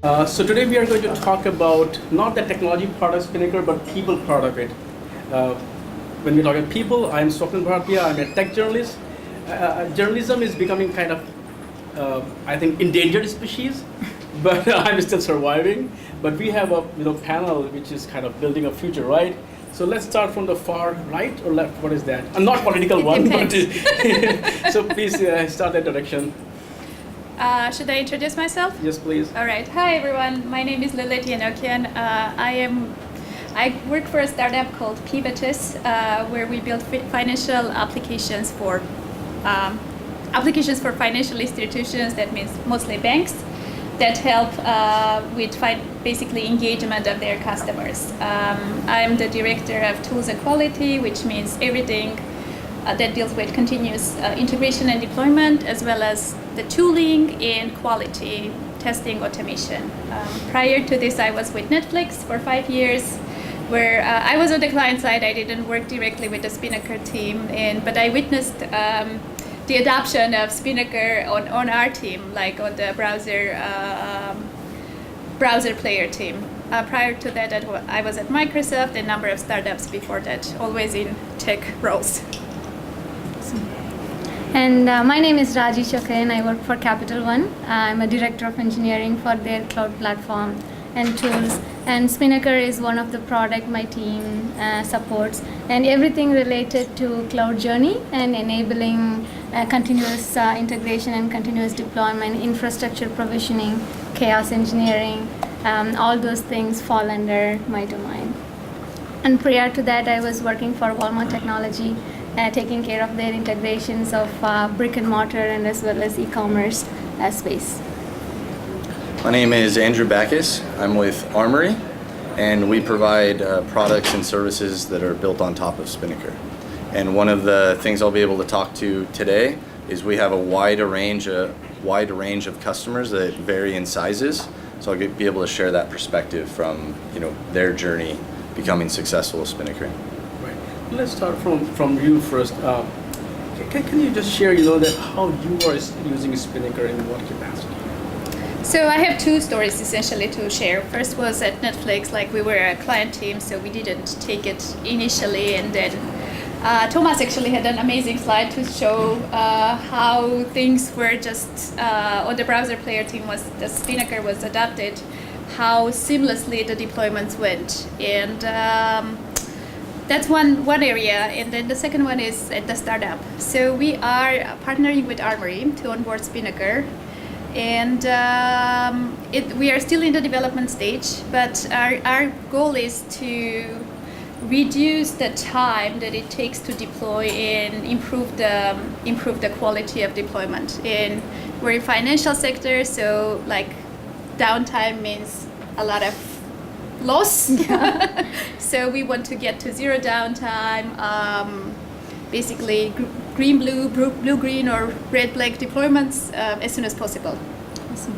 So today we are going to talk about not the technology part of Spinnaker, but people part of it. Uh, when we talk about people, I'm Swapnil Bharatiya. I'm a tech journalist. Journalism is becoming kind of, I think, endangered species, but I'm still surviving. But we have a panel which is kind of building a future, right? So let's start from the far right or left. What is that? Not political one, but so please start that direction. Should I introduce myself? Yes, please. All right. Hi, everyone. My name is Lilit Yenokyan. I work for a startup called Backus, where we build financial applications for financial institutions. That means mostly banks that help with basically engagement of their customers. I'm the director of tools and quality, which means everything that deals with continuous integration and deployment, as well as the tooling and quality testing automation. Prior to this, I was with Netflix for 5 years, where I was on the client side. I didn't work directly with the Spinnaker team, but I witnessed the adoption of Spinnaker on our team, like on the browser player team. Prior to that, I was at Microsoft, a number of startups before that, always in tech roles. And my name is Raji, Chockaiyan. I work for Capital One. I'm a director of engineering for their cloud platform and tools. And Spinnaker is one of the product my team supports. And everything related to cloud journey and enabling continuous integration and continuous deployment, infrastructure provisioning, chaos engineering, all those things fall under my domain. And prior to that, I was working for Walmart Technology, taking care of their integrations of brick and mortar and as well as e-commerce space. My name is Andrew Backus. I'm with Armory, and we provide products and services that are built on top of Spinnaker. And one of the things I'll be able to talk to today is we have a wide range of customers that vary in sizes. So I'll be able to share that perspective from their journey becoming successful with Spinnaker. Right. Let's start from you first. Can you just share that how you are using Spinnaker in what capacity? So I have two stories essentially to share. First was at Netflix, like we were a client team, so we didn't take it initially, and then Thomas actually had an amazing slide to show how things were just on the browser player team the Spinnaker was adopted, how seamlessly the deployments went, and that's one area. And then the second one is at the startup. So we are partnering with Armory to onboard Spinnaker. And we are still in the development stage, but our goal is to reduce the time that it takes to deploy and improve the quality of deployment. And we're in financial sector, so like downtime means a lot of loss. Yeah. So we want to get to zero downtime, basically green, blue, blue, green, or red, black deployments as soon as possible. Awesome.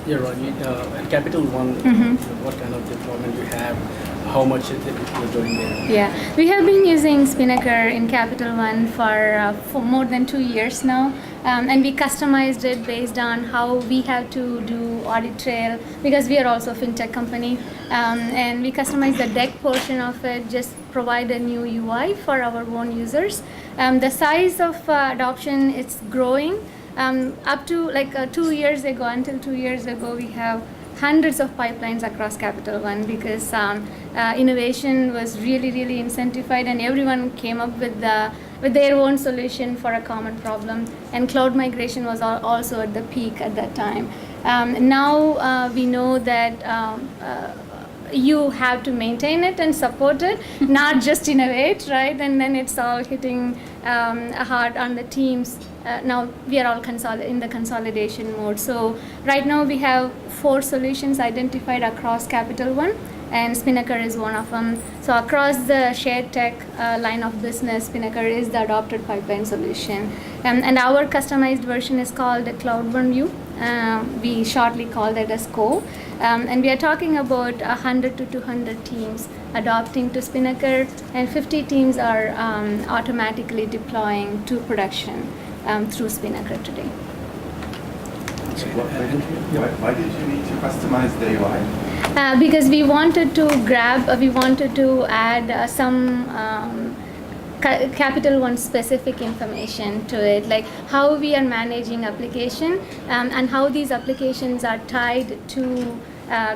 Yeah, Raji, at Capital One, what kind of deployment you have, how much you're doing there? Yeah, we have been using Spinnaker in Capital One for more than 2 years now. And we customized it based on how we have to do audit trail, because we are also a fintech company. And we customized the deck portion of it, just provide a new UI for our own users. The size of adoption, it's growing. Up to like 2 years ago, until 2 years ago, we have hundreds of pipelines across Capital One, because innovation was really, really incentivized, and everyone came up with their own solution for a common problem. And cloud migration was also at the peak at that time. Now we know that you have to maintain it and support it, not just innovate, right? And then it's all hitting hard on the teams. Now we are all in the consolidation mode. So right now we have 4 solutions identified across Capital One, and Spinnaker is one of them. So across the shared tech line of business, Spinnaker is the adopted pipeline solution. And our customized version is called the Cloud One View. We shortly call that as CO. And we are talking about 100 to 200 teams adopting to Spinnaker, and 50 teams are automatically deploying to production through Spinnaker today. Why did you need to customize the UI? Because we wanted to add some Capital One specific information to it, like how we are managing application and how these applications are tied to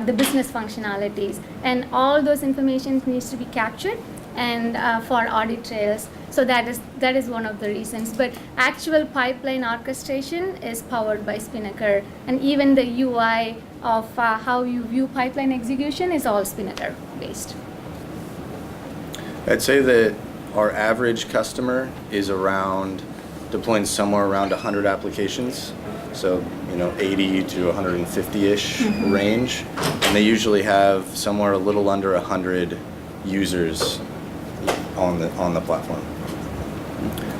the business functionalities, and all those information needs to be captured and for audit trails. So that is one of the reasons. But actual pipeline orchestration is powered by Spinnaker, and even the UI of how you view pipeline execution is all Spinnaker based. I'd say that our average customer is deploying somewhere around 100 applications. So, 80 to 150-ish range. And they usually have somewhere a little under 100 users on the platform.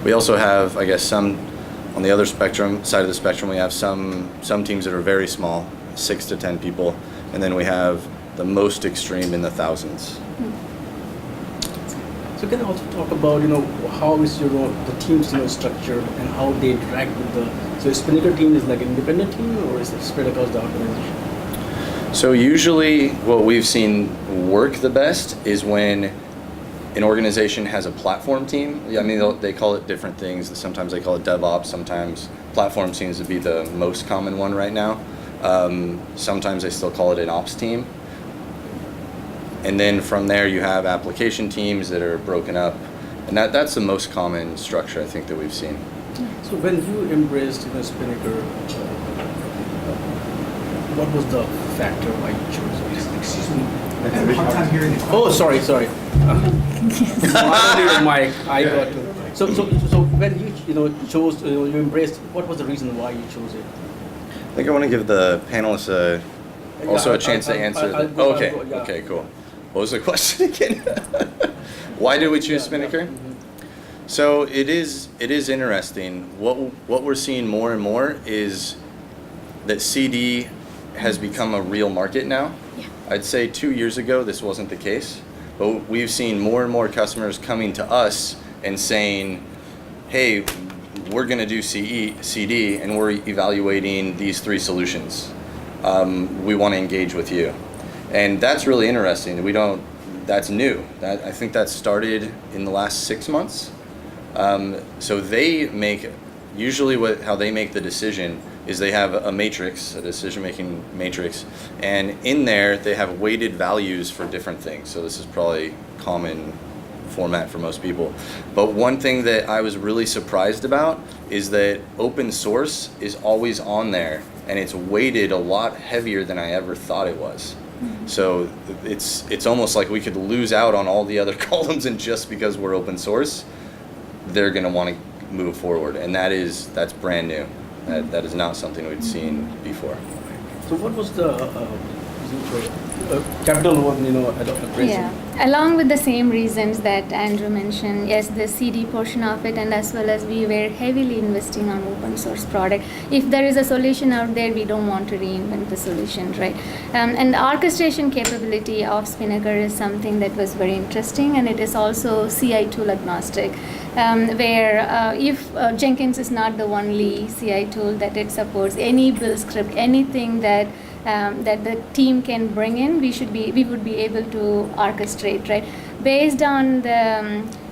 We also have, I guess, some on the other side of the spectrum, we have some teams that are very small, 6 to 10 people, and then we have the most extreme in the thousands. So can you also talk about how is the team's structure and how they interact with so Spinnaker team is like an independent team, or is it spread across the organization? So usually what we've seen work the best is when an organization has a platform team. I mean, they call it different things. Sometimes they call it DevOps. Sometimes platform seems to be the most common one right now. Sometimes they still call it an ops team. And then from there you have application teams that are broken up. And that's the most common structure I think that we've seen. So when you embraced Spinnaker, what was the factor why you chose it? Excuse me. I have a hard time hearing the question. Oh, sorry. I don't need a mic. I got to. So when you chose, you embraced. What was the reason why you chose it? I think I want to give the panelists a chance to answer. Okay, cool. What was the question again? Why did we choose Spinnaker? So it is interesting. What we're seeing more and more is that CD has become a real market now. Yeah. I'd say 2 years ago this wasn't the case, but we've seen more and more customers coming to us and saying, "Hey, we're going to do CD, and we're evaluating these 3 solutions. We want to engage with you," and that's really interesting. That's new. I think that started in the last 6 months. So they how they make the decision is they have a matrix, a decision-making matrix, and in there they have weighted values for different things. So this is probably common format for most people. But one thing that I was really surprised about is that open source is always on there, and it's weighted a lot heavier than I ever thought it was. So it's almost like we could lose out on all the other columns, and just because we're open source, they're going to want to move forward, and that's brand new. That is not something we'd seen before. So what was the Capital One, embracing? Yeah, along with the same reasons that Andrew mentioned, yes, the CD portion of it, and as well as we were heavily investing on open source product. If there is a solution out there, we don't want to reinvent the solution, right? And the orchestration capability of Spinnaker is something that was very interesting, and it is also CI tool agnostic, where if Jenkins is not the only CI tool that it supports, any build script, anything that the team can bring in, we would be able to orchestrate, right? Based on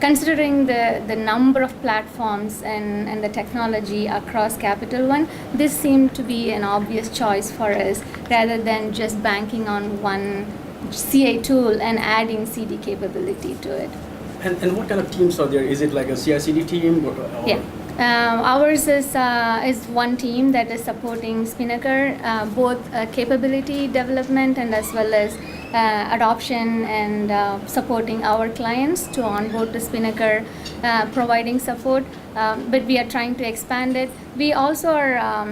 considering the number of platforms and the technology across Capital One, this seemed to be an obvious choice for us, rather than just banking on one CI tool and adding CD capability to it. And what kind of teams are there? Is it like a CI/CD team? Yeah. Ours is one team that is supporting Spinnaker, both capability development and as well as adoption and supporting our clients to onboard to Spinnaker, providing support. But we are trying to expand it. We also are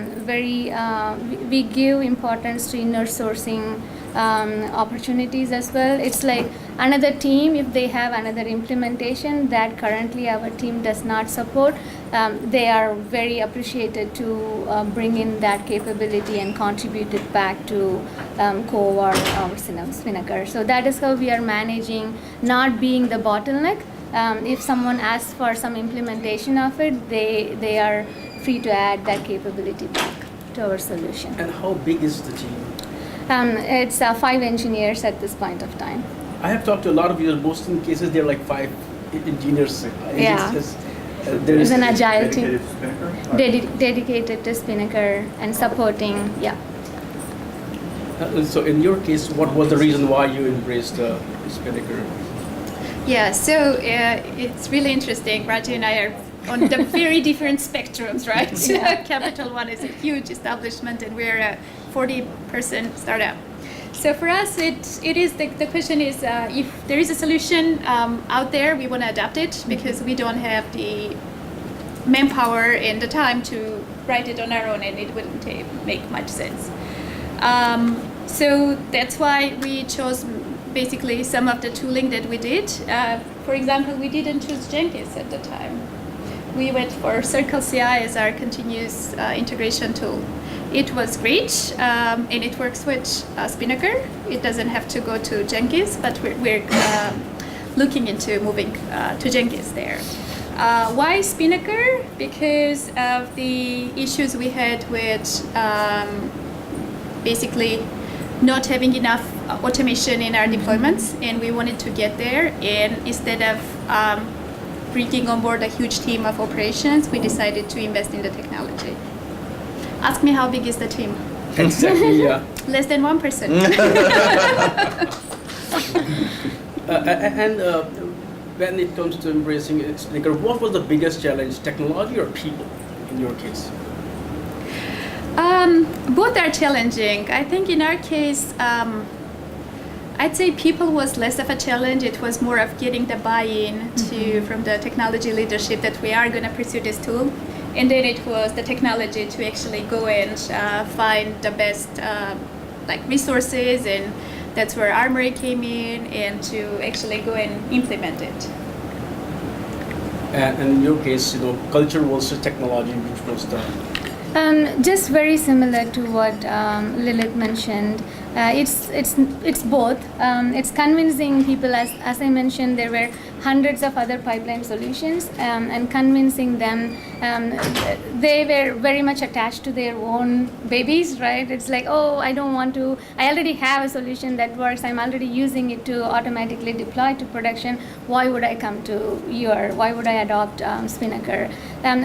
we give importance to inner sourcing opportunities as well. It's like another team, if they have another implementation that currently our team does not support, they are very appreciated to bring in that capability and contribute it back to Core or Spinnaker. So that is how we are managing, not being the bottleneck. If someone asks for some implementation of it, they are free to add that capability back. to our solution. And how big is the team? It's 5 engineers at this point of time. I have talked to a lot of users. Most in cases, they're like 5 engineers. Yeah. There It's is an agile team. Dedicated to Spinnaker? Dedicated to Spinnaker and supporting, yeah. So in your case, what was the reason why you embraced Spinnaker? Yeah, so it's really interesting. Raji and I are on the very different spectrums, right? Yeah. Capital One is a huge establishment, and we're a 40-person startup. So for us, it is the question is if there is a solution out there, we want to adapt it because we don't have the manpower and the time to write it on our own, and it wouldn't make much sense. So that's why we chose basically some of the tooling that we did. For example, we didn't choose Jenkins at the time. We went for Circle CI as our continuous integration tool. It was great, and it works with Spinnaker. It doesn't have to go to Jenkins, but we're looking into moving to Jenkins there. Why Spinnaker? Because of the issues we had with basically not having enough automation in our deployments, and we wanted to get there. And instead of bringing on board a huge team of operations, we decided to invest in the technology. Ask me how big is the team? Exactly, yeah. Less than 1%. When it comes to embracing Spinnaker, what was the biggest challenge, technology or people in your case? Both are challenging. I think in our case, I'd say people was less of a challenge. It was more of getting the buy-in from the technology leadership that we are going to pursue this tool. And then it was the technology to actually go and find the best resources, and that's where Armory came in, and to actually go and implement it. And in your case, culture versus technology, which was the... Just very similar to what Lilit mentioned. It's both. It's convincing people, as I mentioned, there were hundreds of other pipeline solutions, and convincing them, they were very much attached to their own babies, right? It's like, oh, I already have a solution that works. I'm already using it to automatically deploy to production. Why would I come to why would I adopt Spinnaker?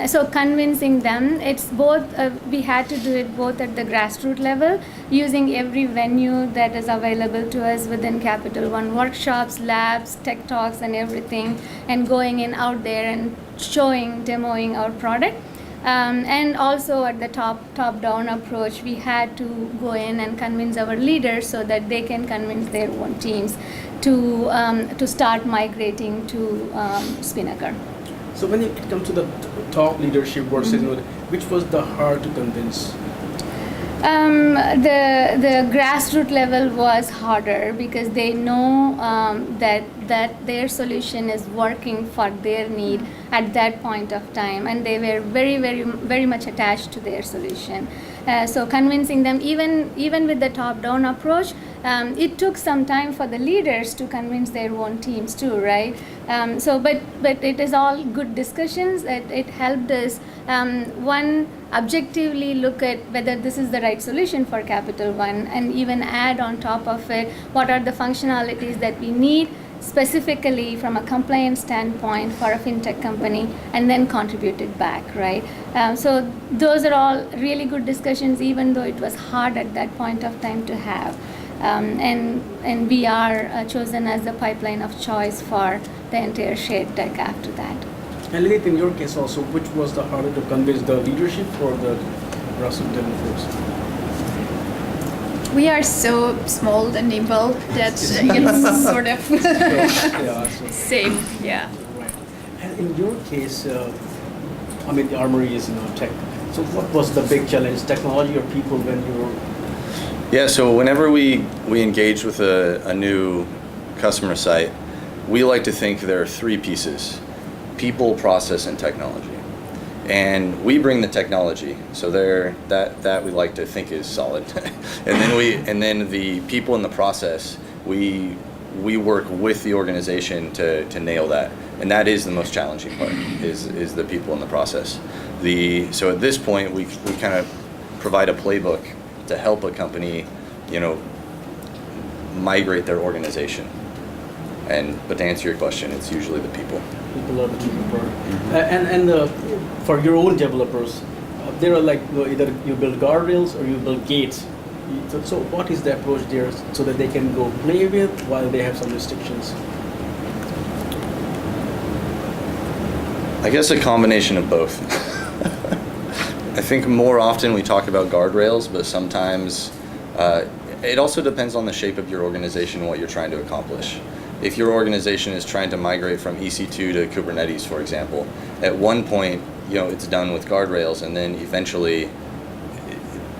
So convincing them, it's both, we had to do it both at the grassroots level, using every venue that is available to us within Capital One, workshops, labs, tech talks, and everything, and going in out there and demoing our product. And also at the top-down approach, we had to go in and convince our leaders so that they can convince their own teams to start migrating to Spinnaker. So when it comes to the top leadership versus, which was the hard to convince? The grassroots level was harder because they know that their solution is working for their need at that point of time, and they were very, very, very much attached to their solution. So convincing them, even with the top-down approach, it took some time for the leaders to convince their own teams too, right? But it is all good discussions. It helped us objectively look at whether this is the right solution for Capital One, and even add on top of it what are the functionalities that we need specifically from a compliance standpoint for a fintech company, and then contribute it back, right? So those are all really good discussions, even though it was hard at that point of time to have. And we are chosen as the pipeline of choice for the entire shared tech after that. And Lilit, in your case also, which was the harder to convince, the leadership or the grassroots developers? We are so small and nimble that it's sort of same, yeah. Right. And in your case, the Armory is tech. So what was the big challenge, technology or people, when you were? Yeah, so whenever we engage with a new customer site, we like to think there are 3 pieces: people, process, and technology. And we bring the technology, so that we like to think is solid. and then the people in the process, we work with the organization to nail that. And that is the most challenging part, is the people in the process. So at this point, we kind of provide a playbook to help a company, migrate their organization. But to answer your question, it's usually the people. People are the tricky part. And for your own developers, there are either you build guardrails or you build gates. So what is the approach there so that they can go play with while they have some restrictions? I guess a combination of both. I think more often we talk about guardrails, but sometimes it also depends on the shape of your organization and what you're trying to accomplish. If your organization is trying to migrate from EC2 to Kubernetes, for example, at one point, it's done with guardrails, and then eventually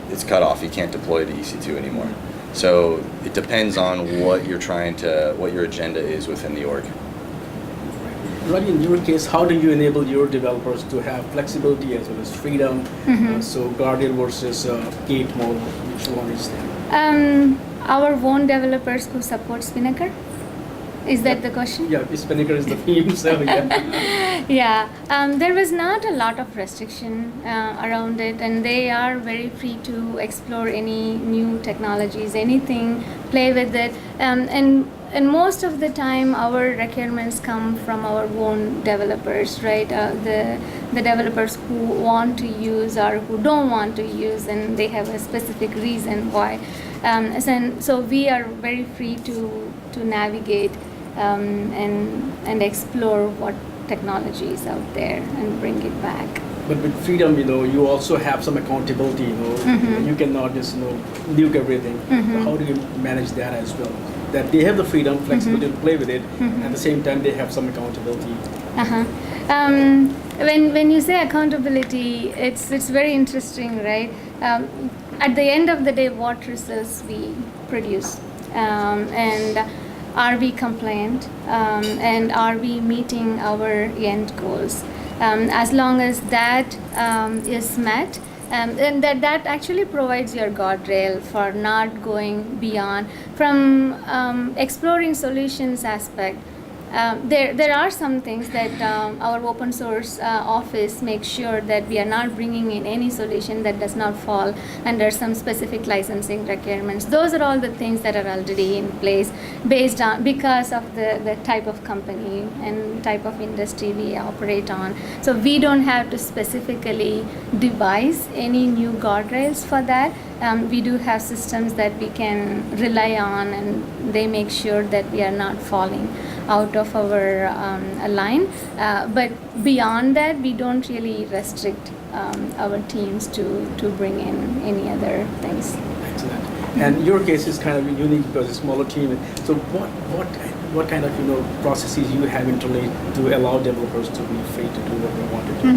it's cut off. You can't deploy to EC2 anymore. So it depends on what your agenda is within the org. Raji, in your case, how do you enable your developers to have flexibility as well as freedom? So guardrail versus gate mode, which one is there? Our own developers who support Spinnaker. Is that the question? Yeah, Spinnaker is the theme, so yeah. Yeah, there was not a lot of restriction around it, and they are very free to explore any new technologies, anything, play with it, and most of the time our requirements come from our own developers, right? The developers who want to use or who don't want to use, and they have a specific reason why. So we are very free to navigate and explore what technology is out there and bring it back. But with freedom, you also have some accountability. You cannot just nuke everything. How do you manage that as well? That they have the freedom, flexibility to play with it, at the same time they have some accountability. When you say accountability, it's very interesting, right? At the end of the day, what results we produce, and are we compliant, and are we meeting our end goals? As long as that is met, and that actually provides your guardrail for not going beyond. From exploring solutions aspect, there are some things that our open source office makes sure that we are not bringing in any solution that does not fall under some specific licensing requirements. Those are all the things that are already in place because of the type of company and type of industry we operate on. So we don't have to specifically devise any new guardrails for that. We do have systems that we can rely on, and they make sure that we are not falling out of our line. But beyond that, we don't really restrict our teams to bring in any other things. Excellent. And your case is kind of unique because it's a smaller team. So what kind of processes you have internally to allow developers to be free to do what they want to do?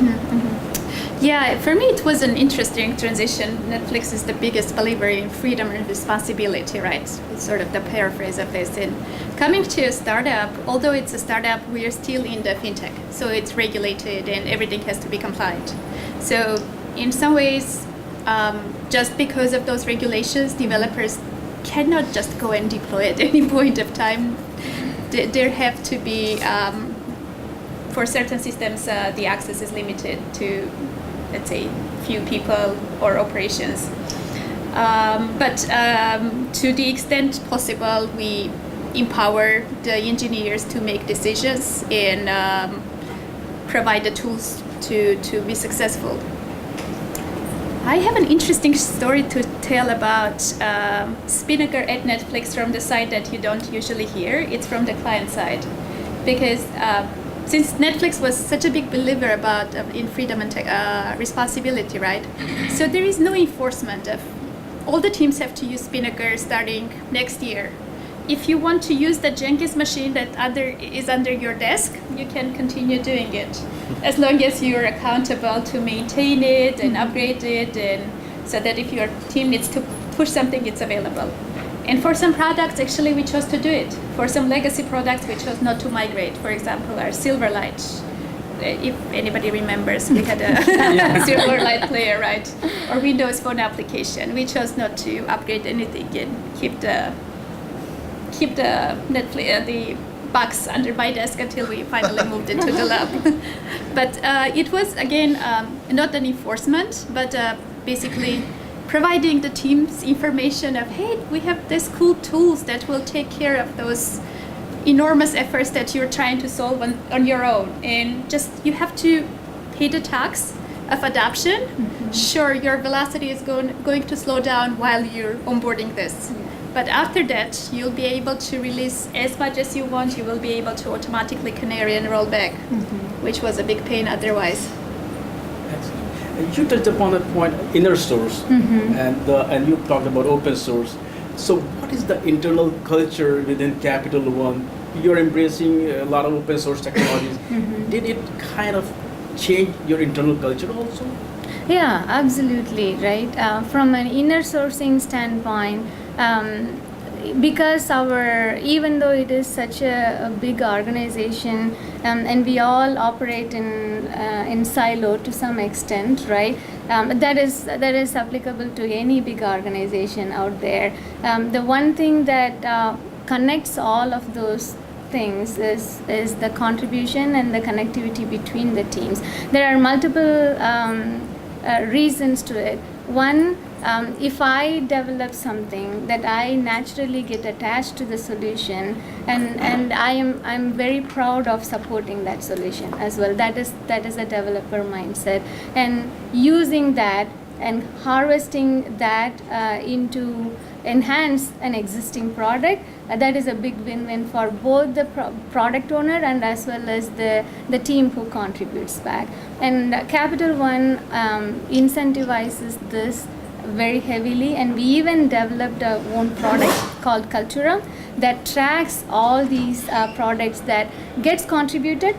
Yeah, for me it was an interesting transition. Netflix is the biggest believer in freedom and responsibility, right? It's sort of the paraphrase of this. And coming to a startup, although it's a startup, we are still in the fintech. So it's regulated and everything has to be compliant. So in some ways, just because of those regulations, developers cannot just go and deploy at any point of time. There have to be, for certain systems, the access is limited to, let's say, few people or operations. But to the extent possible, we empower the engineers to make decisions and provide the tools to be successful. I have an interesting story to tell about Spinnaker at Netflix from the side that you don't usually hear. It's from the client side. Because since Netflix was such a big believer about in freedom and responsibility, right? So there is no enforcement of all the teams have to use Spinnaker starting next year. If you want to use the Jenkins machine that is under your desk, you can continue doing it, as long as you're accountable to maintain it and upgrade it, and so that if your team needs to push something, it's available. And for some products, actually, we chose to do it. For some legacy products, we chose not to migrate. For example, our Silverlight. If anybody remembers, we had a Silverlight player, right? Or Windows Phone application. We chose not to upgrade anything and keep the Netflix, the box under my desk until we finally moved it to the lab. But it was, again, not an enforcement, but basically providing the teams information of, hey, we have these cool tools that will take care of those enormous efforts that you're trying to solve on your own. And just, you have to pay the tax of adoption. Sure, your velocity is going to slow down while you're onboarding this. But after that, you'll be able to release as much as you want. You will be able to automatically canary and roll back, which was a big pain otherwise. Excellent. You touched upon a point, inner source, and you talked about open source. So what is the internal culture within Capital One? You're embracing a lot of open source technologies. Did it kind of change your internal culture also? Yeah, absolutely, right. From an inner sourcing standpoint, because even though it is such a big organization, and we all operate in silo to some extent, right? That is applicable to any big organization out there. The one thing that connects all of those things is the contribution and the connectivity between the teams. There are multiple reasons to it. One, if I develop something that I naturally get attached to the solution, and I'm very proud of supporting that solution as well. That is a developer mindset, and using that and harvesting that into enhance an existing product, that is a big win-win for both the product owner and as well as the team who contributes back. And Capital One incentivizes this very heavily, and we even developed our own product called Cultura that tracks all these products that gets contributed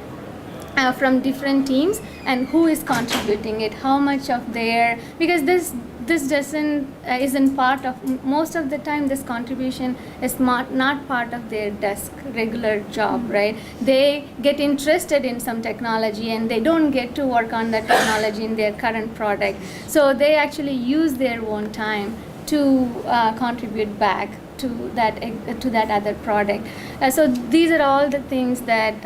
from different teams and who is contributing it, how much of their, because this isn't part of, most of the time this contribution is not part of their desk regular job, right? They get interested in some technology and they don't get to work on that technology in their current product, so they actually use their own time to contribute back to that other product. So these are all the things that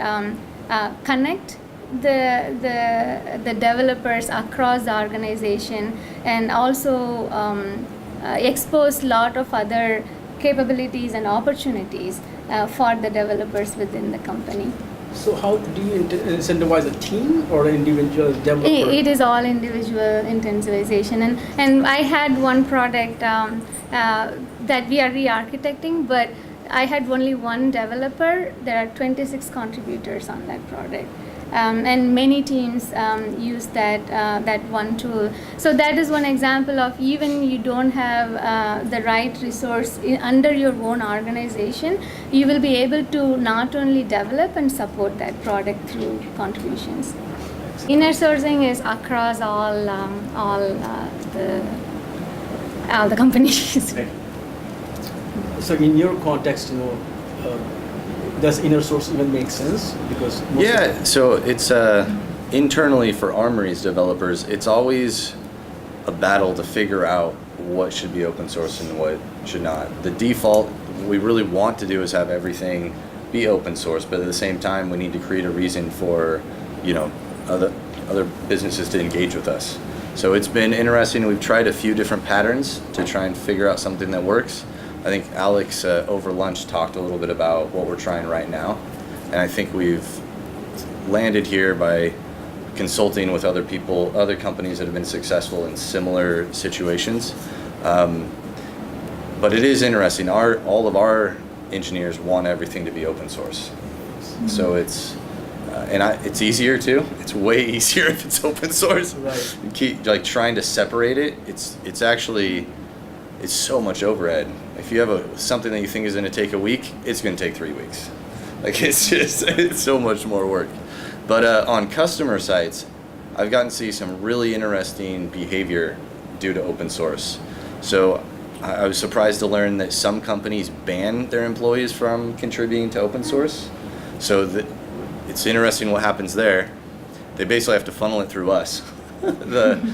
connect the developers across the organization, and also expose a lot of other capabilities and opportunities for the developers within the company. So how do you incentivize a team or an individual developer? It is all individual incentivization, and I had one product that we are re-architecting, but I had only one developer. There are 26 contributors on that product. And many teams use that one tool. So that is one example of, even you don't have the right resource under your own organization, you will be able to not only develop and support that product through contributions. Inner sourcing is across all the companies. So in your context, does inner source even make sense? Because so it's internally for Armory's developers, it's always a battle to figure out what should be open source and what should not. The default we really want to do is have everything be open source, but at the same time we need to create a reason for other businesses to engage with us. So it's been interesting. We've tried a few different patterns to try and figure out something that works. I think Alex over lunch talked a little bit about what we're trying right now, and I think we've landed here by consulting with other people, other companies that have been successful in similar situations. But it is interesting. All of our engineers want everything to be open source, so it's it's easier too. It's way easier if it's open source. Right. You keep trying to separate it. It's actually so much overhead. If you have something that you think is going to take a week, it's going to take 3 weeks. It's so much more work. But on customer sites, I've gotten to see some really interesting behavior due to open source. So I was surprised to learn that some companies ban their employees from contributing to open source. So it's interesting what happens there. They basically have to funnel it through us.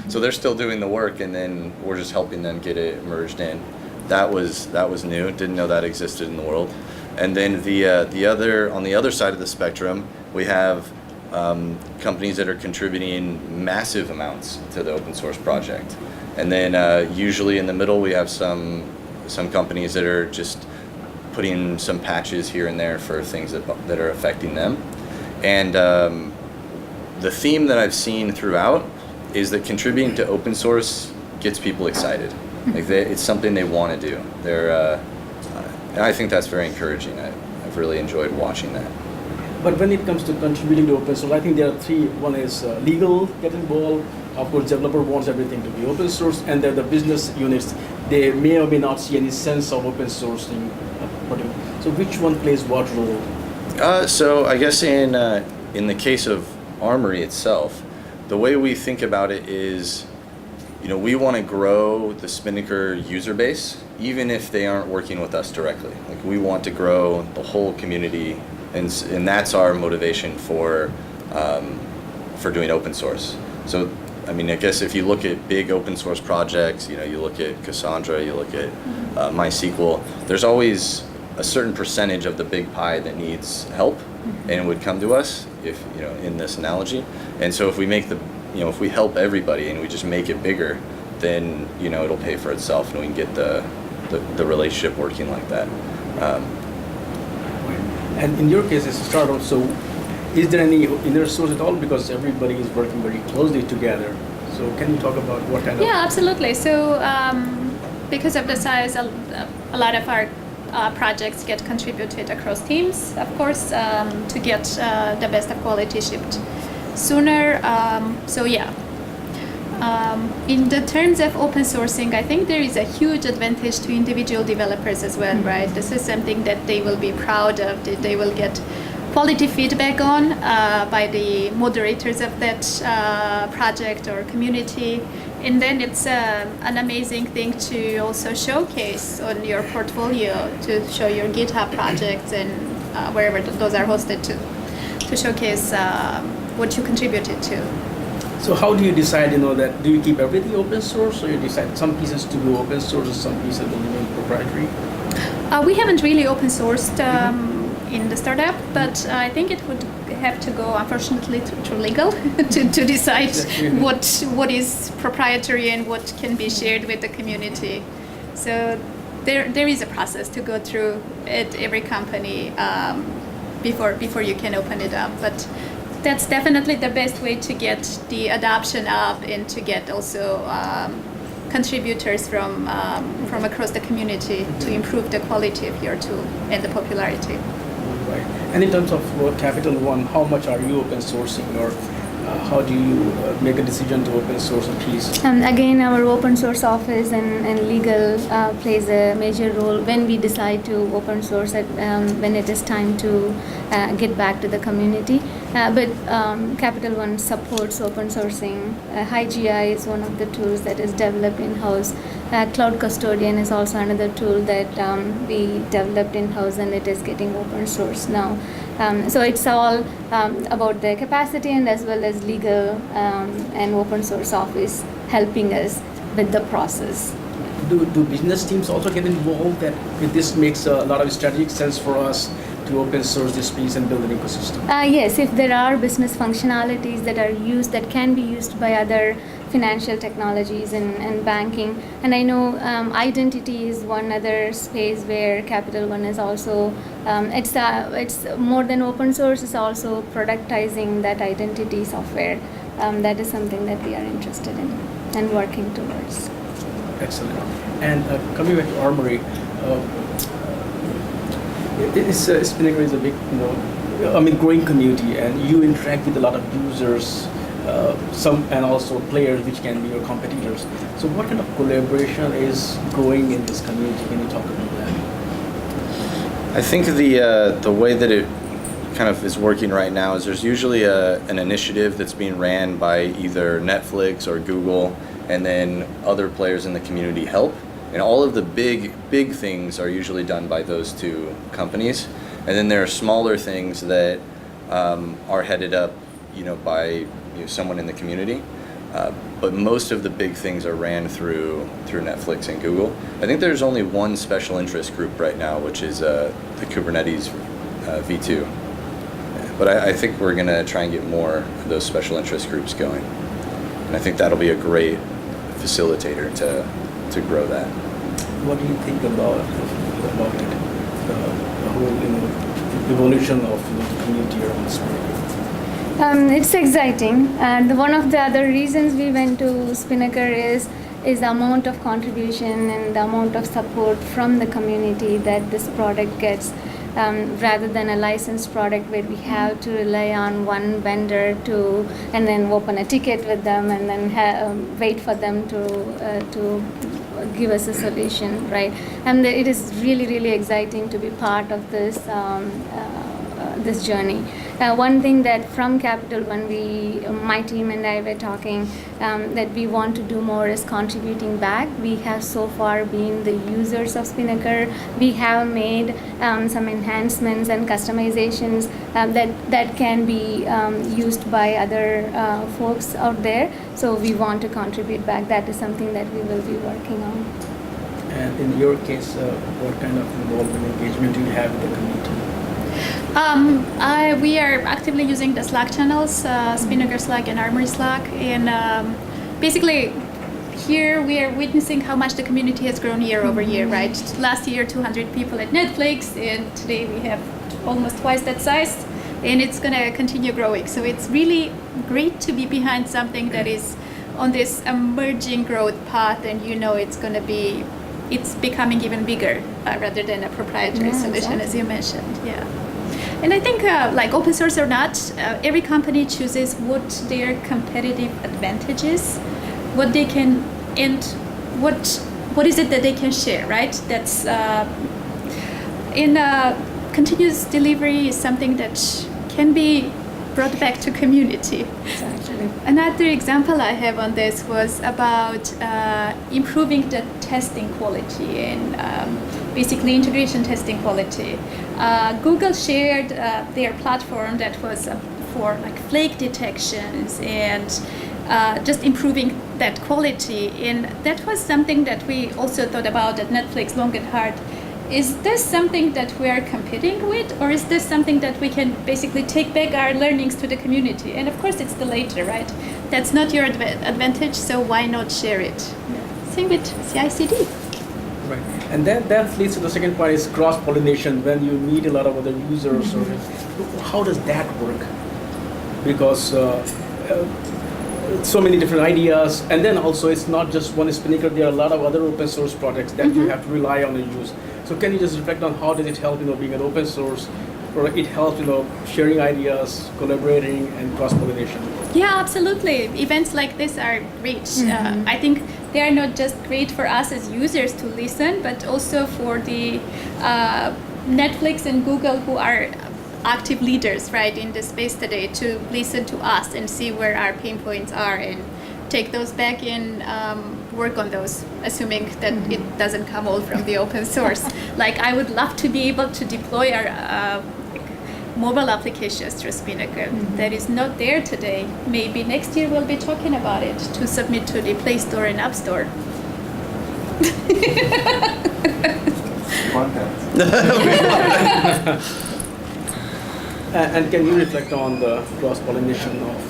So they're still doing the work, and then we're just helping them get it merged in. That was new. Didn't know that existed in the world. And then on the other side of the spectrum, we have companies that are contributing massive amounts to the open source project, And then usually in the middle we have some companies that are just putting some patches here and there for things that are affecting them. And the theme that I've seen throughout is that contributing to open source gets people excited. Like it's something they want to do. And I think that's very encouraging. I've really enjoyed watching that. But when it comes to contributing to open source, I think there are three. One is legal, get involved. Of course, developer wants everything to be open source, and then the business units, they may or may not see any sense of open sourcing. So which one plays what role? So I guess in the case of Armory itself, the way we think about it is, we want to grow the Spinnaker user base, even if they aren't working with us directly. Like we want to grow the whole community, and that's our motivation for doing open source. So, I mean, I guess if you look at big open source projects, you look at Cassandra, you look at MySQL, there's always a certain percentage of the big pie that needs help, and would come to us if, in this analogy. And so if we make if we help everybody and we just make it bigger, then, it'll pay for itself, and we can get the relationship working like that. And in your case, it's a startup, so is there any inner source at all? Because everybody is working very closely together. So can you talk about what kind of... Yeah, absolutely. So because of the size, a lot of our projects get contributed across teams, of course, to get the best of quality shipped sooner. In the terms of open sourcing, I think there is a huge advantage to individual developers as well, right? This is something that they will be proud of, that they will get quality feedback on by the moderators of that project or community. And then it's an amazing thing to also showcase on your portfolio, to show your GitHub projects and wherever those are hosted to showcase what you contributed to. So how do you decide, that do you keep everything open source, or you decide some pieces to go open source and some pieces will remain proprietary? We haven't really open sourced in the startup, but I think it would have to go, unfortunately, through legal to decide what is proprietary and what can be shared with the community. So there is a process to go through at every company before you can open it up. But that's definitely the best way to get the adoption up and to get also contributors from across the community to improve the quality of your tool and the popularity. Right. And in terms of Capital One, how much are you open sourcing, or how do you make a decision to open source a piece? Again, our open source office and legal plays a major role when we decide to open source it, when it is time to get back to the community. But Capital One supports open sourcing. HiGI is one of the tools that is developed in-house. Cloud Custodian is also another tool that we developed in-house, and it is getting open source now. So it's all about the capacity and as well as legal and open source office helping us with the process. Do business teams also get involved? That this makes a lot of strategic sense for us to open source this piece and build an ecosystem? Yes, if there are business functionalities that are used, that can be used by other financial technologies and banking. And I know identity is one other space where Capital One is also, it's more than open source, it's also productizing that identity software. That is something that we are interested in and working towards. Excellent. And coming back to Armory, Spinnaker is a big, growing community, and you interact with a lot of users, and also players, which can be your competitors. So, what kind of collaboration is going in this community? Can you talk about that? I think the way that it kind of is working right now is there's usually an initiative that's being ran by either Netflix or Google, and then other players in the community help. And all of the big things are usually done by those two companies. And then there are smaller things that are headed up, by someone in the community. But most of the big things are ran through Netflix and Google. I think there's only one special interest group right now, which is the Kubernetes V2. But I think we're going to try and get more of those special interest groups going. And I think that'll be a great facilitator to grow that. What do you think about it? The whole evolution of the community around Spinnaker? It's exciting, and one of the other reasons we went to Spinnaker is the amount of contribution and the amount of support from the community that this product gets, rather than a licensed product where we have to rely on one vendor and then open a ticket with them and then wait for them to give us a solution, right? And it is really, really exciting to be part of this this journey. One thing that from Capital One, my team and I were talking that we want to do more is contributing back. We have so far been the users of Spinnaker. We have made some enhancements and customizations that can be used by other folks out there. So we want to contribute back. That is something that we will be working on. And in your case, what kind of involvement, engagement do you have with the community? We are actively using the Slack channels, Spinnaker Slack and Armory Slack, and basically here we are witnessing how much the community has grown year over year, right? Last year 200 people at Netflix, and today we have almost twice that size, and it's going to continue growing. So it's really great to be behind something that is on this emerging growth path, and it's becoming even bigger rather than a proprietary solution, as you mentioned. Yeah. And I think, like open source or not, every company chooses what their competitive advantage is, what they can, and what is it that they can share, right? That's continuous delivery is something that can be brought back to community. Exactly. Another example I have on this was about improving the testing quality and basically integration testing quality. Google shared their platform that was for like flake detections and just improving that quality. And that was something that we also thought about at Netflix long and hard. Is this something that we are competing with, or is this something that we can basically take back our learnings to the community? And of course, it's the later, right? That's not your advantage, so why not share it? Same with CI/CD. Right, and that leads to the second part is cross-pollination. When you meet a lot of other users, or how does that work? Because so many different ideas, and then also it's not just one Spinnaker. There are a lot of other open source projects that you have to rely on and use. So can you just reflect on how does it help, being an open source, or it helps, sharing ideas, collaborating, and cross-pollination? Yeah, absolutely. Events like this are great. I think they are not just great for us as users to listen, but also for the Netflix and Google, who are active leaders, right, in the space today, to listen to us and see where our pain points are and take those back and work on those, assuming that it doesn't come all from the open source. Like, I would love to be able to deploy our mobile applications through Spinnaker. That is not there today. Maybe next year we'll be talking about it to submit to the Play Store and App Store. Want that? And can you reflect on the cross-pollination of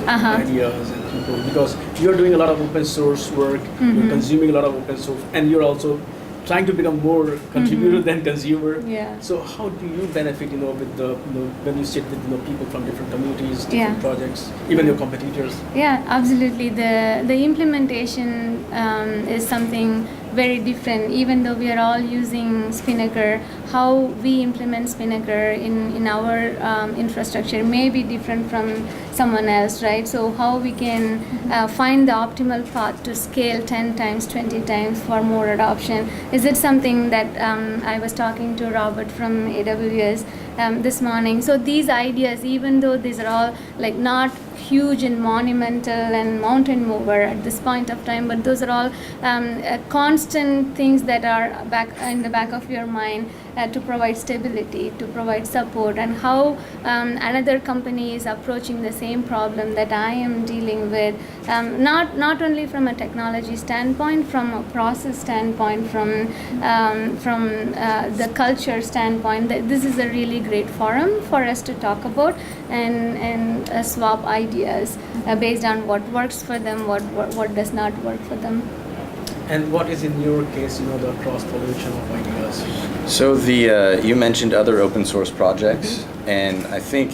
ideas and people? Because you're doing a lot of open source work, you're consuming a lot of open source, and you're also trying to become more contributor than consumer. Yeah. So how do you benefit, with the, when you sit with people from different communities, different projects, even your competitors? Yeah, absolutely. The implementation is something very different. Even though we are all using Spinnaker, how we implement Spinnaker in our infrastructure may be different from someone else, right? So how we can find the optimal path to scale 10 times, 20 times for more adoption. Is it something that I was talking to Robert from AWS this morning? So these ideas, even though these are all like not huge and monumental and mountain mover at this point of time, but those are all constant things that are in the back of your mind to provide stability, to provide support, and how another company is approaching the same problem that I am dealing with, not only from a technology standpoint, from a process standpoint, from the culture standpoint. That this is a really great forum for us to talk about and swap ideas ideas based on what works for them, what does not work for them. And what is in your case, the cross-pollination of ideas? So you mentioned other open source projects, and I think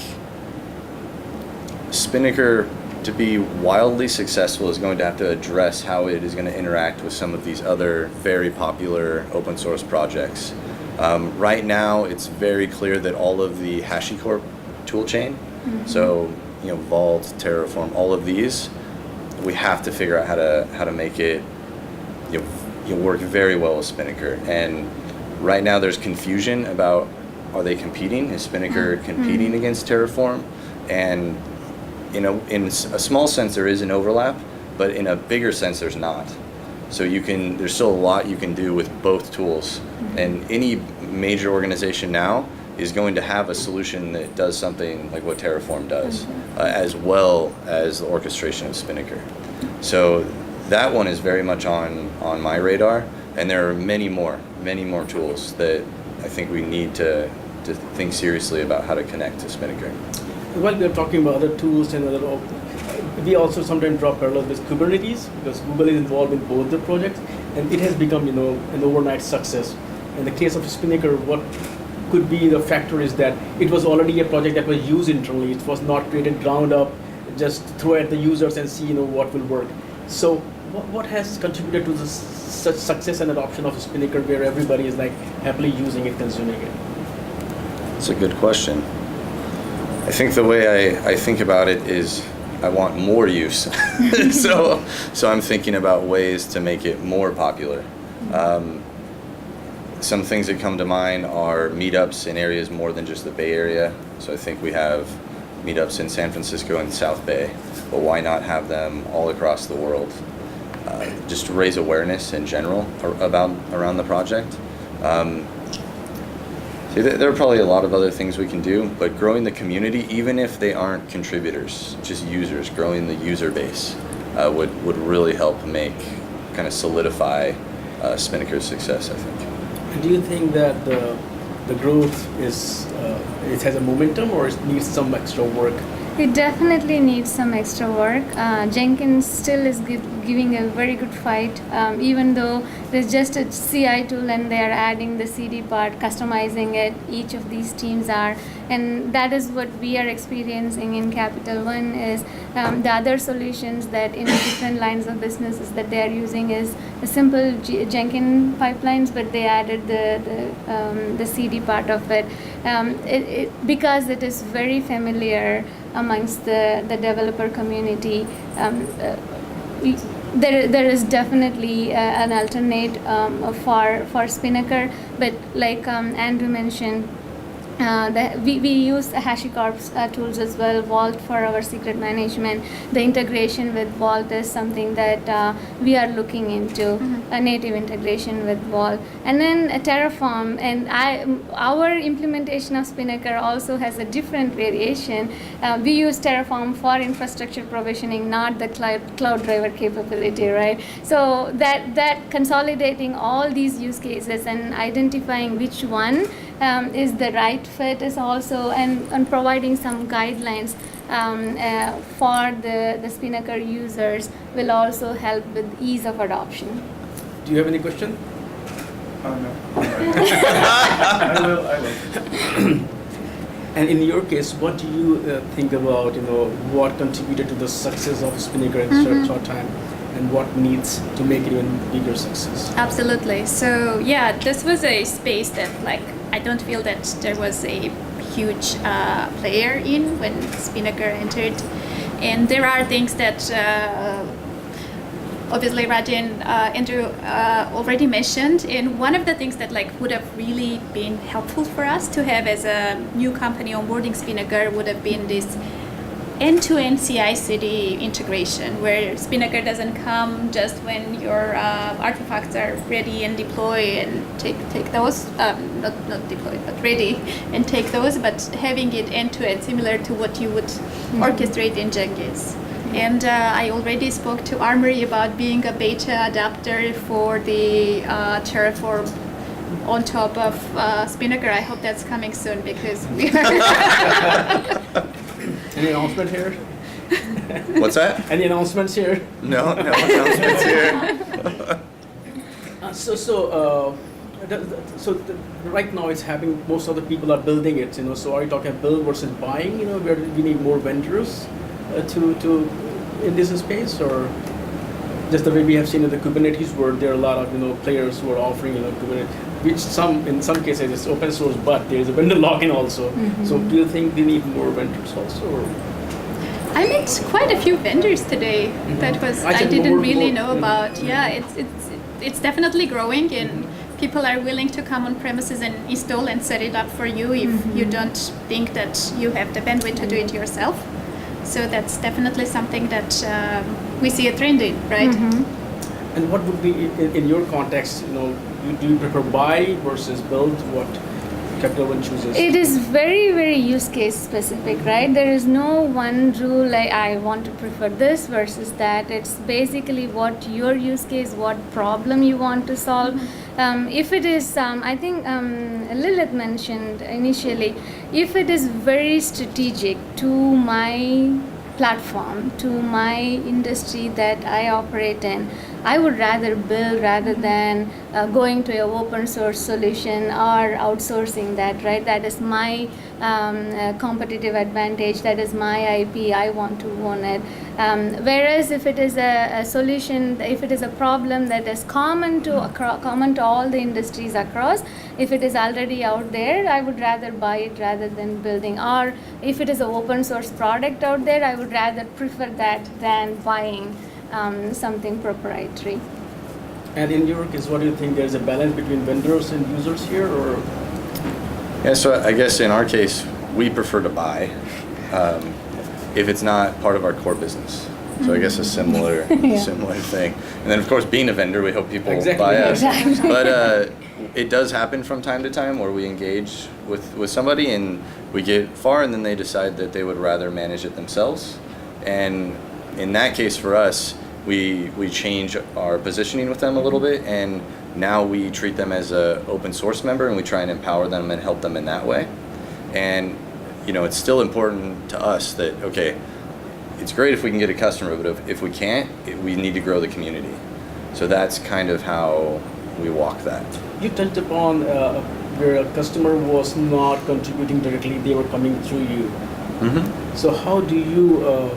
Spinnaker, to be wildly successful, is going to have to address how it is going to interact with some of these other very popular open source projects. Right now, it's very clear that all of the HashiCorp toolchain, so Vault, Terraform, all of these, we have to figure out how to make it work very well with Spinnaker. And right now, there's confusion about, are they competing? Is Spinnaker competing against Terraform? And in a small sense, there is an overlap, but in a bigger sense, there's not. So there's still a lot you can do with both tools. And any major organization now is going to have a solution that does something like what Terraform does, as well as the orchestration of Spinnaker. So that one is very much on my radar, and there are many more tools that I think we need to think seriously about how to connect to Spinnaker. While we are talking about other tools and we also sometimes draw parallels with Kubernetes, because Google is involved in both the projects, and it has become an overnight success. In the case of Spinnaker, what could be the factor is that it was already a project that was used internally. It was not created ground up, just throw at the users and see what will work. So what has contributed to such success and adoption of Spinnaker, where everybody is happily using it, consuming it? That's a good question. I think the way I think about it is I want more use. so I'm thinking about ways to make it more popular. Some things that come to mind are meetups in areas more than just the Bay Area. So I think we have meetups in San Francisco and South Bay, but why not have them all across the world? Just to raise awareness in general around the project. There are probably a lot of other things we can do, but growing the community, even if they aren't contributors, just users, growing the user base would really help kind of solidify Spinnaker's success, I think. And do you think that the growth it has a momentum, or it needs some extra work? It definitely needs some extra work. Jenkins still is giving a very good fight, even though there's just a CI tool and they are adding the CD part, customizing it. Each of these teams are, and that is what we are experiencing in Capital One. Is the other solutions that in different lines of businesses that they are using is a simple Jenkins pipelines, but they added the CD part of it, because it is very familiar amongst the developer community. There is definitely an alternate for Spinnaker, but like Andrew mentioned, we use HashiCorp's tools as well, Vault for our secret management. The integration with Vault is something that we are looking into, a native integration with Vault. And then Terraform, and our implementation of Spinnaker also has a different variation. We use Terraform for infrastructure provisioning, not the cloud driver capability, right? So that consolidating all these use cases and identifying which one is the right fit is also, and providing some guidelines for the Spinnaker users will also help with ease of adoption. Do you have any question? No. I will. And in your case, what do you think about what contributed to the success of Spinnaker in such short time, and what needs to make it even bigger success? Absolutely. So yeah, this was a space that I don't feel that there was a huge player in when Spinnaker entered, and there are things that obviously Raji and Andrew already mentioned, and one of the things that would have really been helpful for us to have as a new company onboarding Spinnaker would have been this end-to-end CI/CD integration, where Spinnaker doesn't come just when your artifacts are ready and deploy and take those, not deploy, but ready and take those, but having it end-to-end, similar to what you would orchestrate in Jenkins. And I already spoke to Armory about being a beta adapter for the Terraform on top of Spinnaker. I hope that's coming soon, because we are Any announcement here? What's that? Any announcements here? No announcements here. Right now it's happening. Most of the people are building it. So are you talking build versus buying? Where we need more vendors to in this space, or just the way we have seen in the Kubernetes, where there are a lot of players who are offering Kubernetes, which in some cases it's open source, but there is a vendor lock-in also. So do you think we need more vendors also? Or? I met quite a few vendors today. That was I didn't really know about. Yeah, it's definitely growing, and people are willing to come on premises and install and set it up for you if you don't think that you have the bandwidth to do it yourself. So that's definitely something that we see a trend in, right? And what would be in your context? Do you prefer buy versus build? What Capital One chooses? It is very, very use case specific, right? There is no one rule like I want to prefer this versus that. It's basically what your use case, what problem you want to solve. If it is, I think Lilit mentioned initially, if it is very strategic to my platform, to my industry that I operate in, I would rather build rather than going to an open source solution or outsourcing that, right? That is my competitive advantage. That is my IP. I want to own it. Whereas if it is a solution, if it is a problem that is common to all the industries across, if it is already out there, I would rather buy it rather than building. Or if it is an open source product out there, I would rather prefer that than buying something proprietary. And in your case, what do you think? There's a balance between vendors and users here, or? Yeah, so I guess in our case, we prefer to buy if it's not part of our core business. So I guess a similar thing. And then of course, being a vendor, we hope people buy us. Exactly. But it does happen from time to time where we engage with somebody and we get far and then they decide that they would rather manage it themselves. And in that case for us, we change our positioning with them a little bit, and now we treat them as a open source member and we try and empower them and help them in that way. And it's still important to us that, okay, it's great if we can get a customer, but if we can't, we need to grow the community. So that's kind of how we walk that. You touched upon where a customer was not contributing directly, they were coming through you. So how do you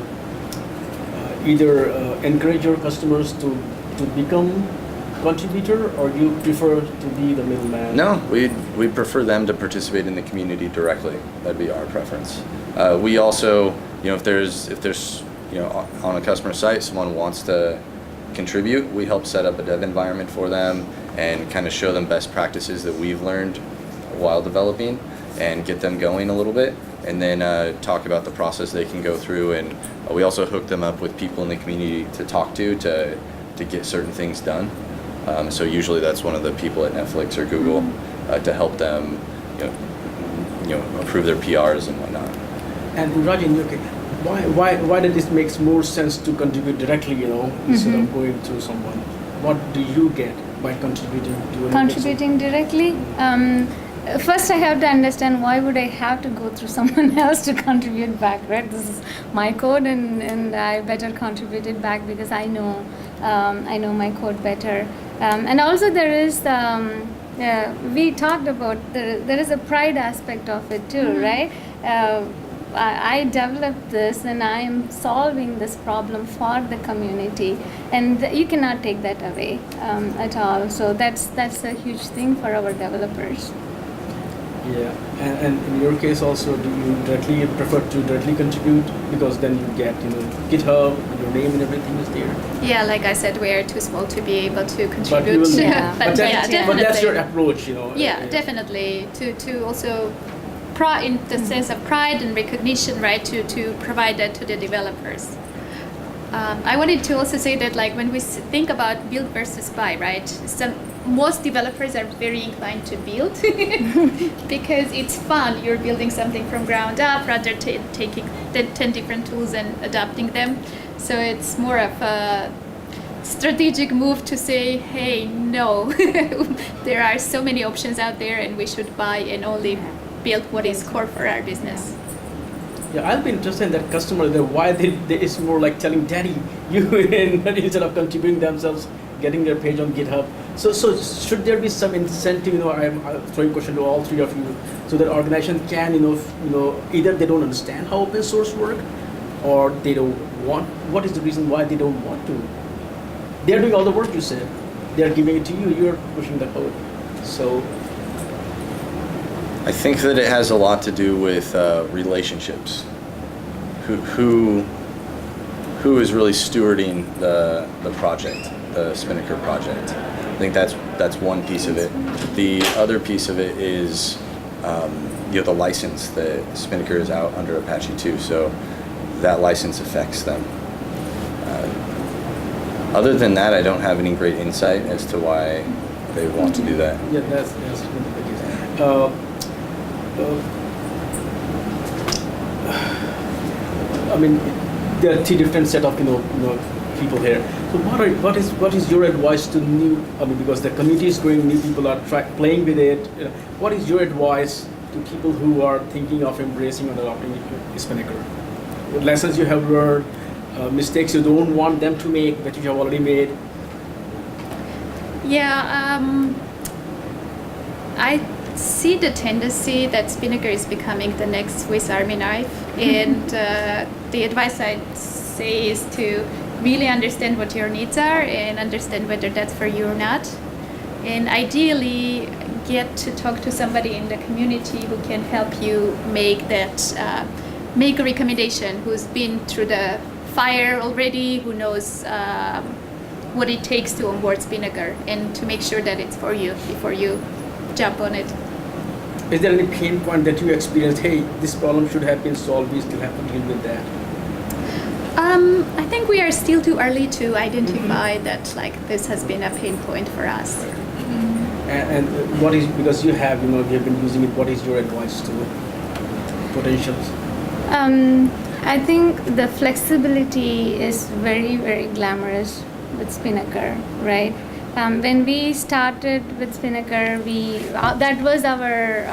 either encourage your customers to become contributor, or you prefer to be the middleman? No, we prefer them to participate in the community directly. That'd be our preference. We also, if there's on a customer site, someone wants to contribute, we help set up a dev environment for them and kind of show them best practices that we've learned while developing and get them going a little bit, and then talk about the process they can go through. And we also hook them up with people in the community to talk to get certain things done. So usually that's one of the people at Netflix or Google to help them approve their PRs and whatnot. And Raji, in your case, why did it make more sense to contribute directly, instead of going through someone? What do you get by contributing to an Contributing directly? First I have to understand why would I have to go through someone else to contribute back, right? This is my code and I better contribute it back because I know my code better. And also there is, we talked about, there is a pride aspect of it too, right? I developed this and I am solving this problem for the community, and you cannot take that away at all. So that's a huge thing for our developers. Yeah, and in your case also, do you prefer to directly contribute, because then you get GitHub, your name and everything is there? Yeah, like I said, we are too small to be able to But contribute. you will, but that's, but that's your approach, Yeah, definitely. To also in the sense of pride and recognition, right? To provide that to the developers. I wanted to also say that, like, when we think about build versus buy, right? Most developers are very inclined to build because it's fun. You're building something from ground up rather than taking 10 different tools and adapting them. So it's more of a strategic move to say, hey, no, there are so many options out there and we should buy and only build what is core for our business. Yeah, I'll be interested in that customer. Why it's more like telling Daddy you instead of contributing themselves, getting their page on GitHub. So should there be some incentive? I'm throwing a question to all three of you, so that organization can either they don't understand how open source work, or they don't want. What is the reason why they don't want to? They're doing all the work, you said. They're giving it to you. You're pushing the code. So I think that it has a lot to do with relationships. Who is really stewarding the project, the Spinnaker project? I think that's one piece of it. The other piece of it is the license that Spinnaker is out under Apache 2, so that license affects them. Other than that, I don't have any great insight as to why they want to do that. yeah, that's really the case. I mean, there are three different set of people here. So what is your advice to new? I mean, because the community is growing, new people are playing with it. What is your advice to people who are thinking of embracing and adopting Spinnaker? What lessons you have learned, mistakes you don't want them to make that you have already made? Yeah, I see the tendency that Spinnaker is becoming the next Swiss Army knife, and the advice I'd say is to really understand what your needs are and understand whether that's for you or not, and ideally get to talk to somebody in the community who can help you make that make a recommendation, who's been through the fire already, who knows what it takes to onboard Spinnaker, and to make sure that it's for you before you jump on it. Is there any pain point that you experienced? Hey, this problem should have been solved. We still have to deal with that. I think we are still too early to identify that this has been a pain point for us. And what is, because you have been using it, what is your advice to potentials? I think the flexibility is very, very glamorous with Spinnaker, right? When we started with Spinnaker, that was our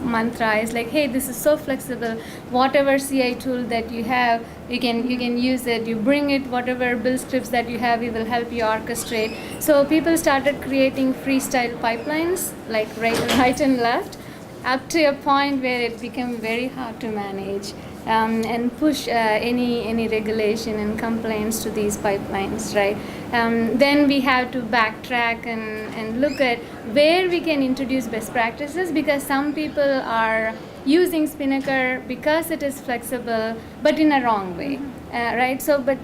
mantra. Is like, hey, this is so flexible. Whatever CI tool that you have, you can use it. You bring it, whatever build scripts that you have, we will help you orchestrate. So people started creating freestyle pipelines, like right and left, up to a point where it became very hard to manage and push any regulation and complaints to these pipelines, right? Then we have to backtrack and look at where we can introduce best practices, because some people are using Spinnaker because it is flexible, but in a wrong way, right? So, but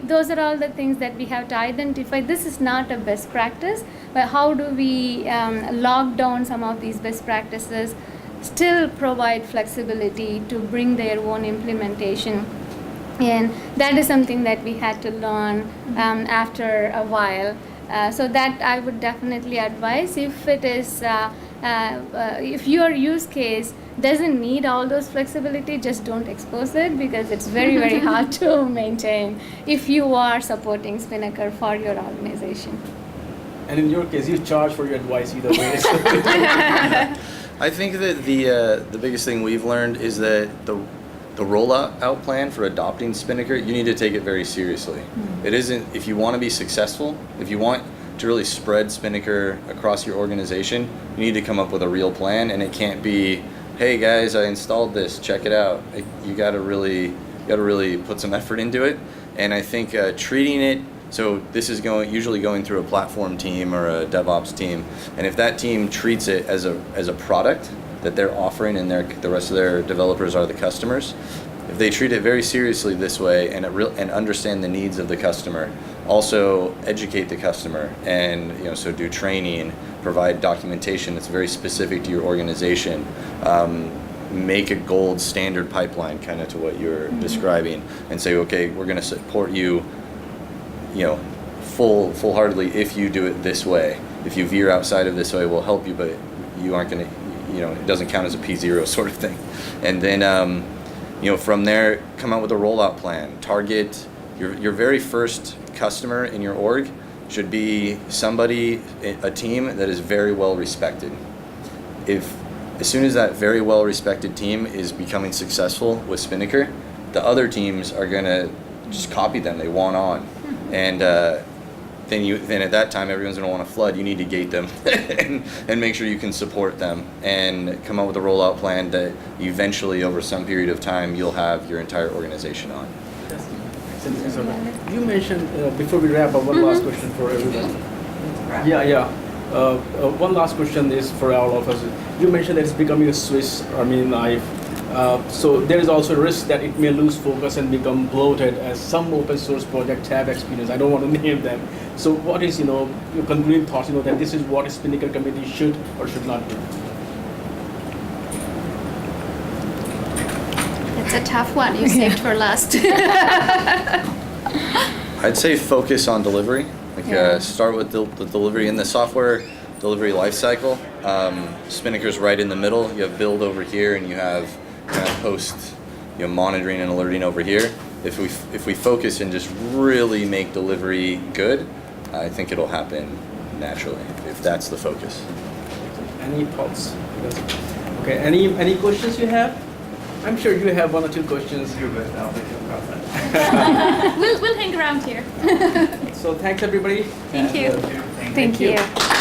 those are all the things that we have to identify. This is not a best practice, but how do we lock down some of these best practices, still provide flexibility to bring their own implementation? And that is something that we had to learn after a while. So that I would definitely advise, if it is, if your use case doesn't need all those flexibility, just don't expose it, because it's very, very hard to maintain if you are supporting Spinnaker for your organization. And in your case, you charge for your advice either way. I think that the biggest thing we've learned is that the rollout plan for adopting Spinnaker, you need to take it very seriously. It isn't, if you want to be successful, if you want to really spread Spinnaker across your organization, you need to come up with a real plan, and it can't be, hey guys, I installed this, check it out. You got to really put some effort into it. And I think treating it, so this is usually going through a platform team or a DevOps team, and if that team treats it as a product that they're offering, and the rest of their developers are the customers, if they treat it very seriously this way and understand the needs of the customer, also educate the customer, and so do training, provide documentation that's very specific to your organization, make a gold standard pipeline, kind of to what you're describing, and say, okay, we're going to support you, full-heartedly if you do it this way. If you veer outside of this way, we'll help you, but you aren't going to, it doesn't count as a P0 sort of thing. And then, from there, come out with a rollout plan. Target your very first customer in your org should be somebody, a team that is very well respected. as soon as that very well-respected team is becoming successful with Spinnaker, the other teams are gonna just copy them. They want on, and then at that time everyone's gonna want to flood. You need to gate them and make sure you can support them and come up with a rollout plan that eventually, over some period of time, you'll have your entire organization on. You mentioned before we wrap up, one last question for everyone. Yeah. One last question is for all of us. You mentioned that it's becoming a Swiss Army knife. So there is also a risk that it may lose focus and become bloated, as some open source projects have experienced. I don't want to name them. So what is your concluding thoughts? That this is what a Spinnaker committee should or should not do. It's a tough one. You saved for last. I'd say focus on delivery. Start with the delivery in the software delivery lifecycle. Spinnaker's right in the middle. You have build over here, and you have kind of post, monitoring and alerting over here. If we focus and just really make delivery good, I think it'll happen naturally. If that's the focus. Any thoughts? Okay. Any questions you have? I'm sure you have one or two questions. You bet. I'll make it about that. We'll hang around here. So thanks everybody. Thank you. Thank you. Thank you.